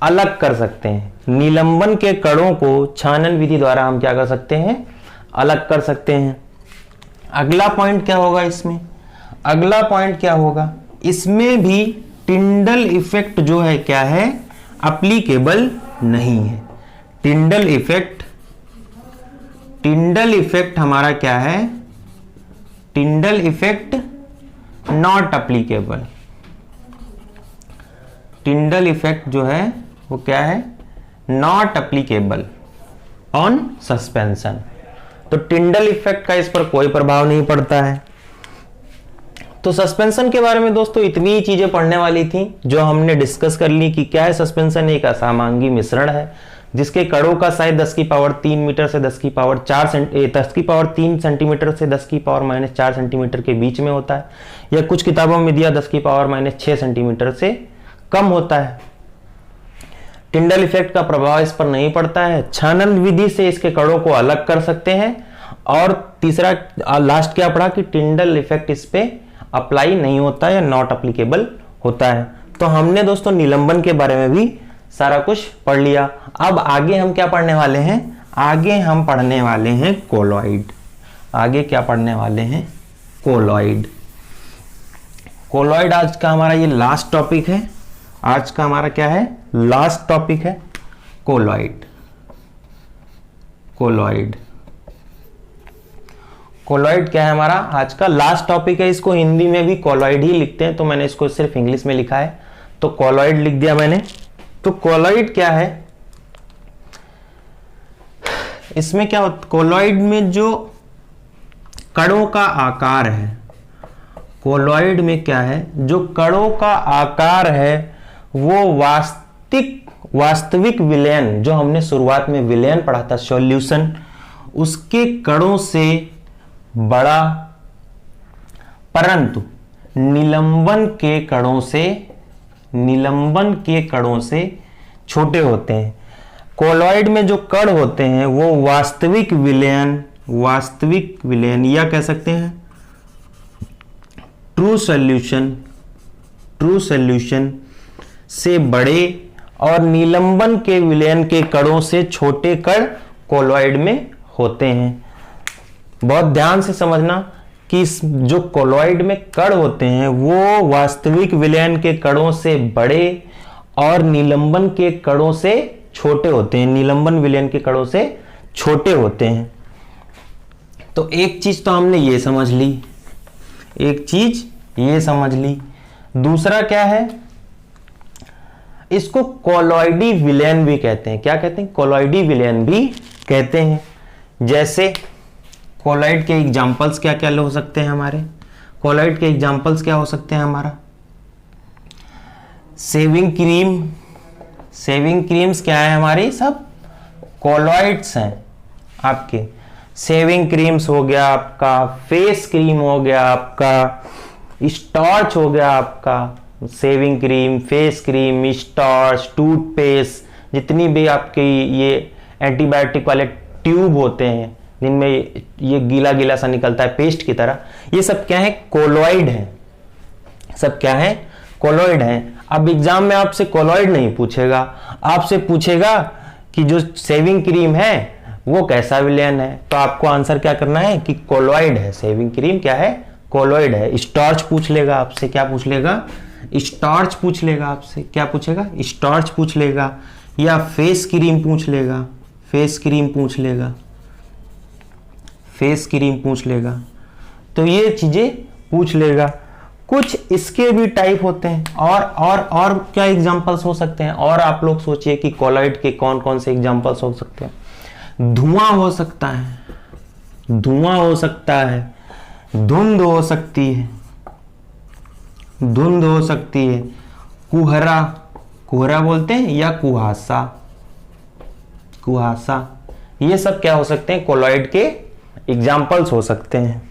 अलग कर सकते हैं। निलंबन के कणों को छानन विधि द्वारा हम क्या कर सकते हैं, अलग कर सकते हैं। अगला पॉइंट क्या होगा इसमें, अगला पॉइंट क्या होगा, इसमें भी टिंडल इफेक्ट जो है क्या है, एप्लीकेबल नहीं है। टिंडल इफेक्ट, टिंडल इफेक्ट हमारा क्या है, Tyndall effect not applicable. Tyndall effect जो है वो क्या है, नॉट एप्लीकेबल ऑन सस्पेंशन। तो टिंडल इफेक्ट का इस पर कोई प्रभाव नहीं पड़ता है। तो सस्पेंशन के बारे में दोस्तों इतनी ही चीजें पढ़ने वाली थी जो हमने डिस्कस कर ली कि क्या है सस्पेंशन, एक असमांगी मिश्रण है जिसके कणों का साइज 10 की पावर 3 मीटर से 10 की पावर 3 सेंटीमीटर से 10 की पावर -4 सेंटीमीटर के बीच में होता है, या कुछ किताबों में दिया 10 की पावर -6 सेंटीमीटर से कम होता है। टिंडल इफेक्ट का प्रभाव इस पर नहीं पड़ता है। छानन विधि से इसके कणों को अलग कर सकते हैं। और तीसरा लास्ट क्या पढ़ा कि टिंडल इफेक्ट इस पे अप्लाई नहीं होता है या नॉट अप्लीकेबल होता है। तो हमने दोस्तों निलंबन के बारे में भी सारा कुछ पढ़ लिया। अब आगे हम क्या पढ़ने वाले हैं, आगे हम पढ़ने वाले हैं कोलॉइड। आगे क्या पढ़ने वाले हैं, कोलॉइड। कोलॉइड आज का हमारा ये लास्ट टॉपिक है। आज का हमारा क्या है, लास्ट टॉपिक है कोलॉइड। कोलॉइड, कोलॉइड क्या है हमारा आज का लास्ट टॉपिक है। इसको हिंदी में भी कोलॉइड ही लिखते हैं, तो मैंने इसको सिर्फ इंग्लिश में लिखा है तो कोलॉइड लिख दिया मैंने। तो कोलॉइड क्या है, इसमें क्या होता, कोलॉइड में जो कणों का आकार है, कोलॉइड में क्या है, जो कणों का आकार है वो वास्तविक विलयन, जो हमने शुरुआत में विलयन पढ़ा था सॉल्यूशन, उसके कणों से बड़ा, परंतु निलंबन के कणों से, निलंबन के कणों से छोटे होते हैं। कोलॉइड में जो कण होते हैं वो वास्तविक विलयन, वास्तविक विलयन या कह सकते हैं ट्रू सॉल्यूशन, ट्रू सॉल्यूशन से बड़े और निलंबन के विलयन के कणों से छोटे कण कोलॉइड में होते हैं। बहुत ध्यान से समझना कि जो कोलॉइड में कण होते हैं वो वास्तविक विलयन के कणों से बड़े और निलंबन के कणों से छोटे होते हैं, निलंबन विलयन के कणों से छोटे होते हैं। तो एक चीज तो हमने ये समझ ली, एक चीज ये समझ ली। दूसरा क्या है, इसको कोलॉइडी विलेन भी कहते हैं। क्या कहते हैं? कोलॉइडी विलेन भी कहते हैं। जैसे कोलॉइड के एग्जांपल्स क्या क्या हो सकते हैं हमारे? कोलॉइड के एग्जांपल्स क्या हो सकते हैं हमारा? शेविंग क्रीम, शेविंग क्रीम्स क्या है हमारी? सब कोलॉइड्स हैं आपके। शेविंग क्रीम्स हो गया आपका, फेस क्रीम हो गया आपका, स्टार्च हो गया आपका। Shaving cream, face cream, starch, toothpaste, जितनी भी आपके ये एंटीबायोटिक वाले ट्यूब होते हैं जिनमें ये गीला गीला सा निकलता है पेस्ट की तरह, ये सब क्या है? कोलॉइड है। सब क्या है? कोलॉइड है। अब एग्जाम में आपसे कोलॉइड नहीं पूछेगा, आपसे पूछेगा कि जो शेविंग क्रीम है वो कैसा विलेन है, तो आपको आंसर क्या करना है कि कोलॉइड है। शेविंग क्रीम क्या है? कोलॉइड है। स्टार्च पूछ लेगा आपसे, क्या पूछ लेगा? स्टार्च पूछ लेगा आपसे। क्या पूछेगा? स्टार्च पूछ लेगा। या फेस क्रीम पूछ लेगा, फेस क्रीम पूछ लेगा, फेस क्रीम पूछ लेगा। तो ये चीजें पूछ लेगा। कुछ इसके भी टाइप होते हैं। और क्या एग्जांपल्स हो सकते हैं? और आप लोग सोचिए कि कोलॉइड के कौन कौन से एग्जांपल्स हो सकते हैं। धुआं हो सकता है, धुआं हो सकता है, धुंध हो सकती है, धुंध हो सकती है, कुहरा, कुहरा बोलते हैं, या कुहासा, कुहासा, ये सब क्या हो सकते हैं? कोलॉइड के एग्जाम्पल्स हो सकते हैं।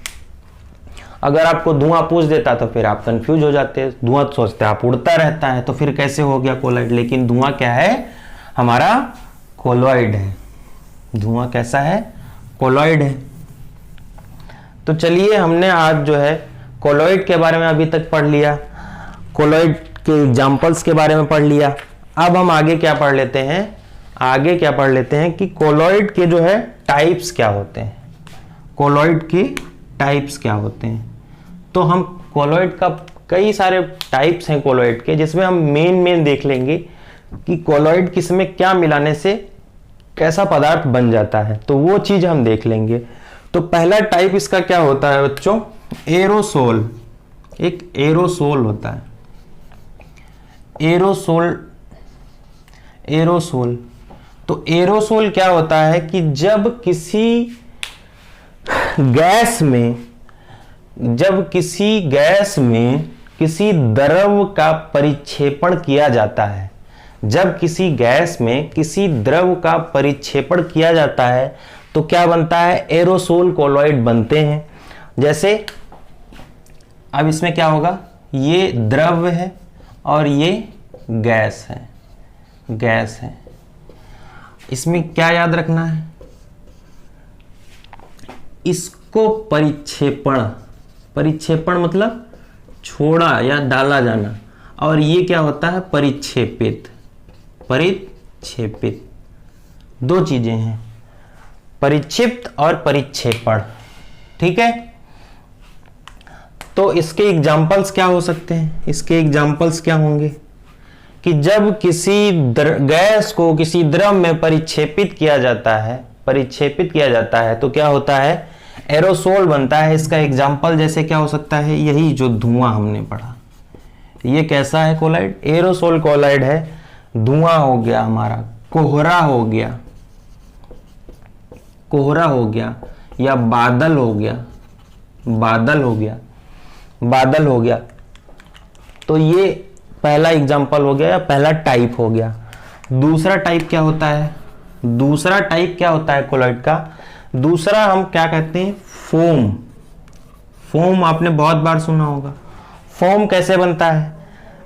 अगर आपको धुआं पूछ देता तो फिर आप कंफ्यूज हो जाते हैं। धुआं तो सोचते हैं आप उड़ता रहता है, तो फिर कैसे हो गया कोलॉइड? लेकिन धुआं क्या है? हमारा कोलॉइड है। धुआं कैसा है? कोलॉइड है। तो चलिए, हमने आज जो है कोलॉइड के बारे में अभी तक पढ़ लिया, कोलॉइड के एग्जाम्पल्स के बारे में पढ़ लिया। अब हम आगे क्या पढ़ लेते हैं? आगे क्या पढ़ लेते हैं कि कोलॉइड के जो है टाइप्स क्या होते हैं। कोलॉइड के टाइप्स क्या होते हैं? तो हम कोलॉइड का कई सारे टाइप्स हैं कोलॉइड के, जिसमें हम मेन देख लेंगे कि कोलॉइड किसमें क्या मिलाने से कैसा पदार्थ बन जाता है, तो वो चीज हम देख लेंगे। तो पहला टाइप इसका क्या होता है बच्चों? एरोसोल। एक एरोसोल होता है, एरोसोल। एरोसोल, तो एरोसोल क्या होता है कि जब किसी गैस में, जब किसी गैस में किसी द्रव का परिक्षेपण किया जाता है, जब किसी गैस में किसी द्रव का परिक्षेपण किया जाता है तो क्या बनता है? एरोसोल कोलॉइड बनते हैं। जैसे अब इसमें क्या होगा? ये द्रव है और ये गैस है, गैस है। इसमें क्या याद रखना है? इसको परिक्षेपण, परिक्षेपण मतलब छोड़ा या डाला जाना, और ये क्या होता है? परिक्षेपित। परिक्षेपित, दो चीजें हैं, परिक्षिप्त और परिक्षेपण। ठीक है, तो इसके एग्जाम्पल्स क्या हो सकते हैं? इसके एग्जाम्पल्स क्या होंगे कि जब किसी गैस को किसी द्रव में परिक्षेपित किया जाता है, परिक्षेपित किया जाता है तो क्या होता है? एरोसोल बनता है। इसका एग्जाम्पल जैसे क्या हो सकता है? यही जो धुआं हमने पढ़ा, ये कैसा है कोलॉइड? एरोसोल कोलॉइड है। धुआं हो गया हमारा, कोहरा हो गया, कोहरा हो गया, या बादल हो गया, बादल हो गया, बादल हो गया। तो ये पहला एग्जाम्पल हो गया या पहला टाइप हो गया। दूसरा टाइप क्या होता है? दूसरा टाइप क्या होता है कोलॉइड का? दूसरा हम क्या कहते हैं? फोम। फोम आपने बहुत बार सुना होगा। फोम कैसे बनता है?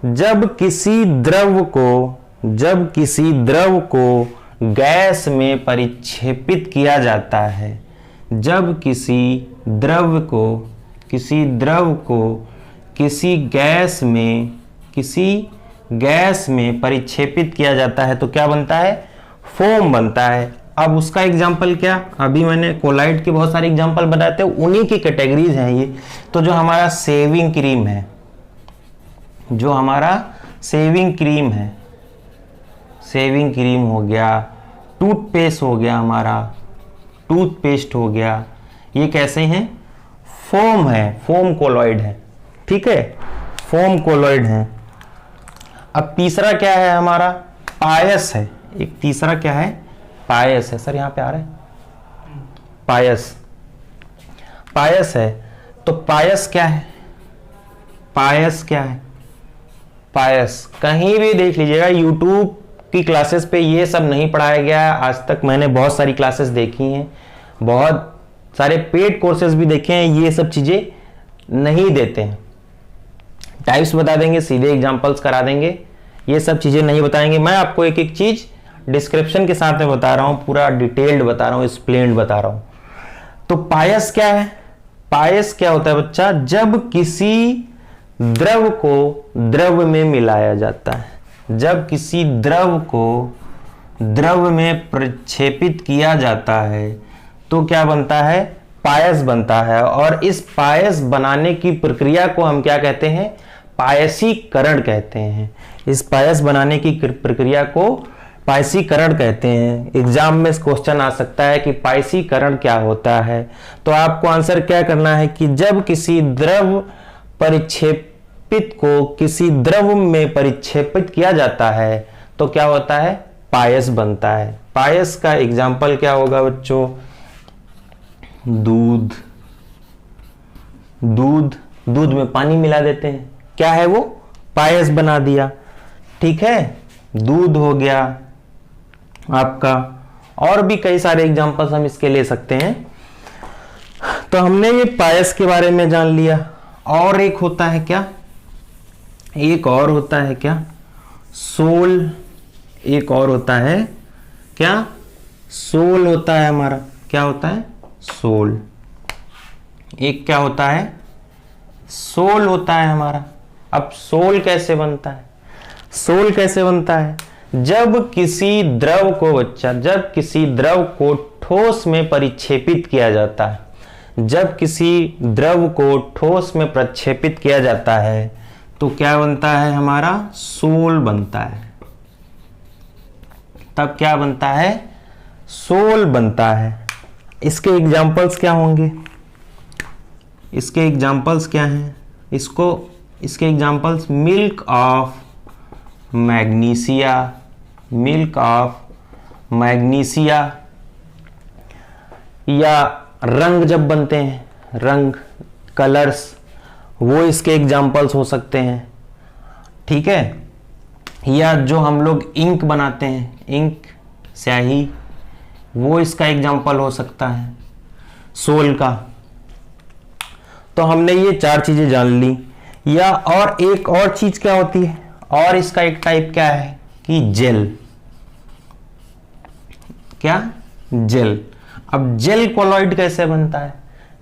जब किसी द्रव को, जब किसी द्रव को गैस में परिक्षेपित किया जाता है, जब किसी द्रव को, किसी द्रव को किसी गैस में, किसी गैस में परिक्षेपित किया जाता है तो क्या बनता है? फोम बनता है। अब उसका एग्जाम्पल क्या? अभी मैंने कोलॉइड के बहुत सारे एग्जाम्पल बताए थे, उन्हीं की कैटेगरीज हैं ये। तो जो हमारा शेविंग क्रीम है, जो हमारा शेविंग क्रीम है, शेविंग क्रीम हो गया, टूथपेस्ट हो गया, हमारा टूथपेस्ट हो गया, ये कैसे हैं? फोम है, फोम कोलॉइड है। ठीक है, फोम कोलॉइड है। अब तीसरा क्या है हमारा, पायस है। एक तीसरा क्या है, पायस है। सर यहां पे आ रहा है पायस, पायस है। तो पायस क्या है, पायस क्या है, पायस कहीं भी देख लीजिएगा, यूट्यूब की क्लासेस पे ये सब नहीं पढ़ाया गया है आज तक। मैंने बहुत सारी क्लासेस देखी हैं, बहुत सारे पेड कोर्सेज भी देखे हैं, ये सब चीजें नहीं देते हैं। टाइप्स बता देंगे, सीधे एग्जांपल्स करा देंगे, ये सब चीजें नहीं बताएंगे। मैं आपको एक एक चीज डिस्क्रिप्शन के साथ में बता रहा हूं, पूरा डिटेल्ड बता रहा हूं, एक्सप्लेन्ड बता रहा हूं। तो पायस क्या है, पायस क्या होता है बच्चा, जब किसी द्रव को द्रव में मिलाया जाता है, जब किसी द्रव को द्रव में प्रक्षेपित किया जाता है तो क्या बनता है, पायस बनता है। और इस पायस बनाने की प्रक्रिया को हम क्या कहते हैं, पायसीकरण कहते हैं। इस पायस बनाने की प्रक्रिया को पायसीकरण कहते हैं। एग्जाम में क्वेश्चन आ सकता है कि पायसीकरण क्या होता है, तो आपको आंसर क्या करना है कि जब किसी द्रव परिक्षेपित को किसी द्रव में परिक्षेपित किया जाता है तो क्या होता है, पायस बनता है। पायस का एग्जाम्पल क्या होगा बच्चों, दूध, दूध, दूध में पानी मिला देते हैं, क्या है वो, पायस बना दिया। ठीक है, दूध हो गया आपका। और भी कई सारे एग्जांपल्स हम इसके ले सकते हैं। तो हमने ये पायस के बारे में जान लिया। और एक होता है क्या, एक और होता है क्या, सोल। एक और होता है क्या, सोल होता है हमारा, क्या होता है, सोल। एक क्या होता है, सोल होता है हमारा। अब सोल कैसे बनता है, सोल कैसे बनता है, जब किसी द्रव को बच्चा, जब किसी द्रव को ठोस में परिक्षेपित किया जाता है, जब किसी द्रव को ठोस में प्रक्षेपित किया जाता है तो क्या बनता है हमारा, सोल बनता है। तब क्या बनता है, सोल बनता है। इसके एग्जाम्पल्स क्या होंगे, इसके एग्जाम्पल्स क्या हैं, इसके examples milk of magnesia, milk of magnesia, या रंग जब बनते हैं, रंग, कलर्स, वो इसके एग्जाम्पल्स हो सकते हैं। ठीक है, या जो हम लोग इंक बनाते हैं, इंक, स्याही, वो इसका एग्जाम्पल हो सकता है सोल का। तो हमने ये चार चीजें जान ली। या और एक और चीज क्या होती है, और इसका एक टाइप क्या है कि जेल, क्या, जेल। अब जेल कोलॉइड कैसे बनता है,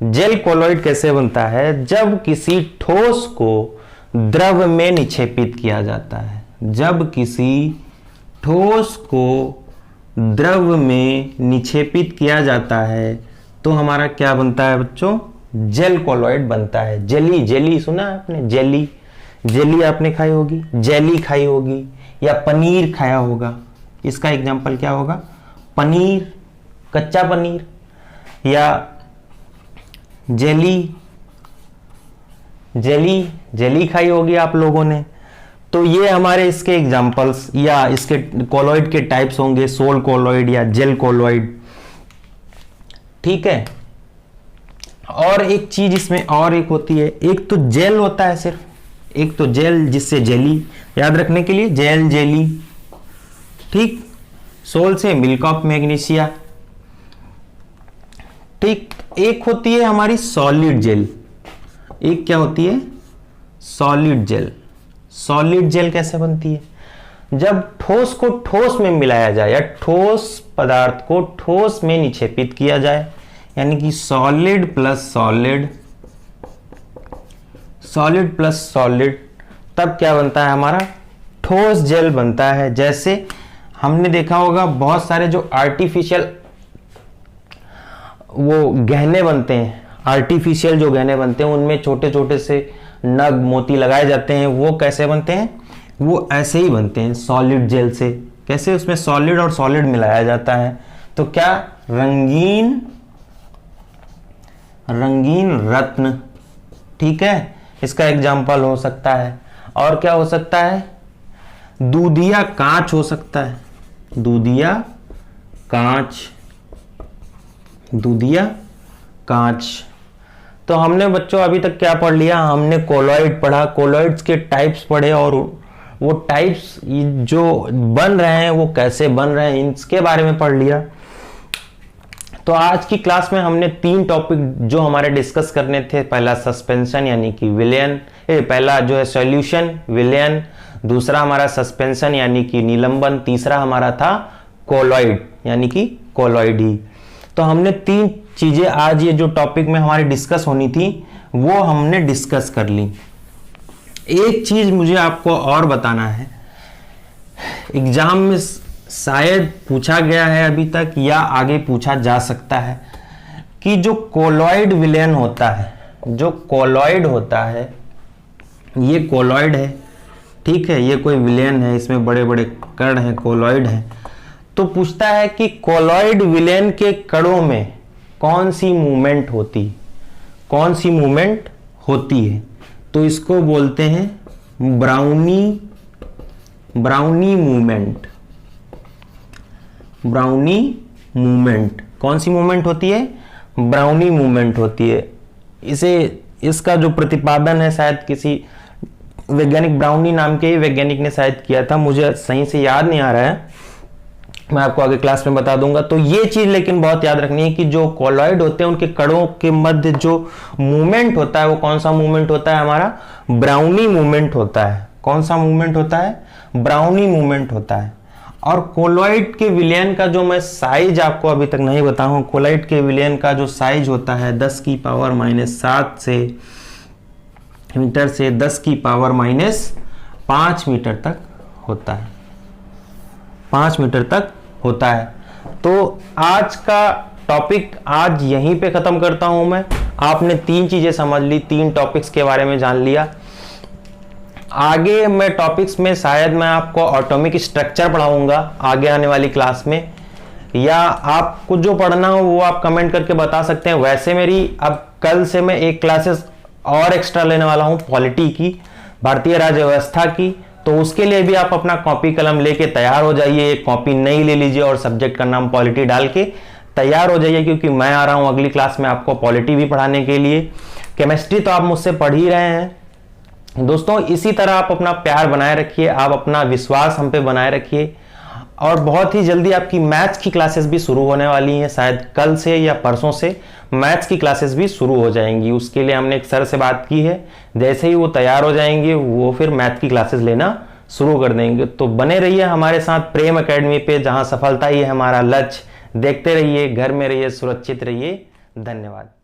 जेल कोलॉइड कैसे बनता है, जब किसी ठोस को द्रव में निक्षेपित किया जाता है, जब किसी ठोस को द्रव में निक्षेपित किया जाता है तो हमारा क्या बनता है बच्चों, जेल कोलॉइड बनता है। जेली, जेली सुना है आपने, जेली, जेली आपने खाई होगी, जेली खाई होगी, या पनीर खाया होगा। इसका एग्जांपल क्या होगा, पनीर, कच्चा पनीर, या जेली, जेली, जेली खाई होगी आप लोगों ने। तो ये हमारे इसके एग्जांपल्स या इसके कोलॉइड के टाइप्स होंगे, सोल कोलॉइड या जेल कोलॉइड। ठीक है, और एक चीज इसमें और एक होती है, एक तो जेल होता है सिर्फ, एक तो जेल जिससे जेली, याद रखने के लिए जेल, जेली। ठीक, सोल से मिल्क ऑफ मैग्नीशिया। ठीक, एक होती है हमारी सॉलिड जेल, एक क्या होती है, सॉलिड जेल। सॉलिड जेल कैसे बनती है, जब ठोस को ठोस में मिलाया जाए या ठोस पदार्थ को ठोस में निक्षेपित किया जाए, यानी कि solid plus solid, solid plus solid, तब क्या बनता है हमारा, ठोस जेल बनता है। जैसे हमने देखा होगा बहुत सारे जो आर्टिफिशियल वो गहने बनते हैं, आर्टिफिशियल जो गहने बनते हैं उनमें छोटे छोटे से नग, मोती लगाए जाते हैं, वो कैसे बनते हैं, वो ऐसे ही बनते हैं सॉलिड जेल से। कैसे, उसमें सॉलिड और सॉलिड मिलाया जाता है तो क्या, रंगीन, रंगीन रत्न। ठीक है, इसका एग्जाम्पल हो सकता है। और क्या हो सकता है? दूधिया कांच हो सकता है, दूधिया कांच, दूधिया कांच। तो हमने बच्चों अभी तक क्या पढ़ लिया? हमने कोलॉइड पढ़ा, कोलॉइड्स के टाइप्स पढ़े और वो टाइप्स जो बन रहे हैं वो कैसे बन रहे हैं इसके बारे में पढ़ लिया। तो आज की क्लास में हमने 3 टॉपिक जो हमारे डिस्कस करने थे, पहला सस्पेंशन यानी कि विलयन, पहला जो है सॉल्यूशन विलयन, दूसरा हमारा सस्पेंशन यानी कि निलंबन, तीसरा हमारा था कोलॉइड यानी कि कोलॉइडी। तो हमने 3 चीजें आज ये जो टॉपिक में हमारी डिस्कस होनी थी वो हमने डिस्कस कर ली। एक चीज मुझे आपको और बताना है, एग्जाम में शायद पूछा गया है अभी तक या आगे पूछा जा सकता है कि जो कोलॉइड विलयन होता है, जो कोलॉइड होता है, ये कोलॉइड है, ठीक है, ये कोई विलयन है, इसमें बड़े बड़े कण हैं, कोलॉइड है। तो पूछता है कि कोलॉइड विलयन के कणों में कौन सी मूवमेंट होती है, कौन सी मूवमेंट होती है? तो इसको बोलते हैं ब्राउनी मूवमेंट। ब्राउनी मूवमेंट कौन सी मूवमेंट होती है? ब्राउनी मूवमेंट होती है। इसका जो प्रतिपादन है शायद किसी वैज्ञानिक, ब्राउनी नाम के वैज्ञानिक ने शायद किया था, मुझे सही से याद नहीं आ रहा है, मैं आपको आगे क्लास में बता दूंगा। तो ये चीज लेकिन बहुत याद रखनी है कि जो कोलॉइड होते हैं उनके कणों के मध्य जो मूवमेंट होता है वो कौन सा मूवमेंट होता है? हमारा ब्राउनी मूवमेंट होता है। कौन सा मूवमेंट होता है? ब्राउनी मूवमेंट होता है। और कोलॉइड के विलयन का जो मैं साइज आपको अभी तक नहीं बताया हूं, कोलॉइड के विलयन का जो साइज होता है 10⁻⁻7 से मीटर से 10⁻⁻5 मीटर तक होता है, 5 मीटर तक होता है। तो आज का टॉपिक आज यहीं पे खत्म करता हूं मैं। आपने 3 चीजें समझ ली, 3 टॉपिक्स के बारे में जान लिया। आगे मैं टॉपिक्स में शायद मैं आपको एटॉमिक स्ट्रक्चर पढ़ाऊंगा आगे आने वाली क्लास में, या आपको जो पढ़ना हो वो आप कमेंट करके बता सकते हैं। वैसे मेरी अब कल से मैं एक क्लासेस और एक्स्ट्रा लेने वाला हूं पॉलिटी की, भारतीय राज्य व्यवस्था की। तो उसके लिए भी आप अपना कॉपी कलम लेके तैयार हो जाइए, एक कॉपी नई ले लीजिए और सब्जेक्ट का नाम पॉलिटी डाल के तैयार हो जाइए, क्योंकि मैं आ रहा हूं अगली क्लास में आपको पॉलिटी भी पढ़ाने के लिए। केमिस्ट्री तो आप मुझसे पढ़ ही रहे हैं दोस्तों। इसी तरह आप अपना प्यार बनाए रखिए, आप अपना विश्वास हम पे बनाए रखिए। और बहुत ही जल्दी आपकी मैथ्स की क्लासेस भी शुरू होने वाली हैं, शायद कल से या परसों से मैथ्स की क्लासेस भी शुरू हो जाएंगी। उसके लिए हमने एक सर से बात की है, जैसे ही वो तैयार हो जाएंगे वो फिर मैथ की क्लासेस लेना शुरू कर देंगे। तो बने रहिए हमारे साथ प्रेम एकेडमी पे, जहां सफलता ही है हमारा लक्ष्य। देखते रहिए, घर में रहिए, सुरक्षित रहिए। धन्यवाद।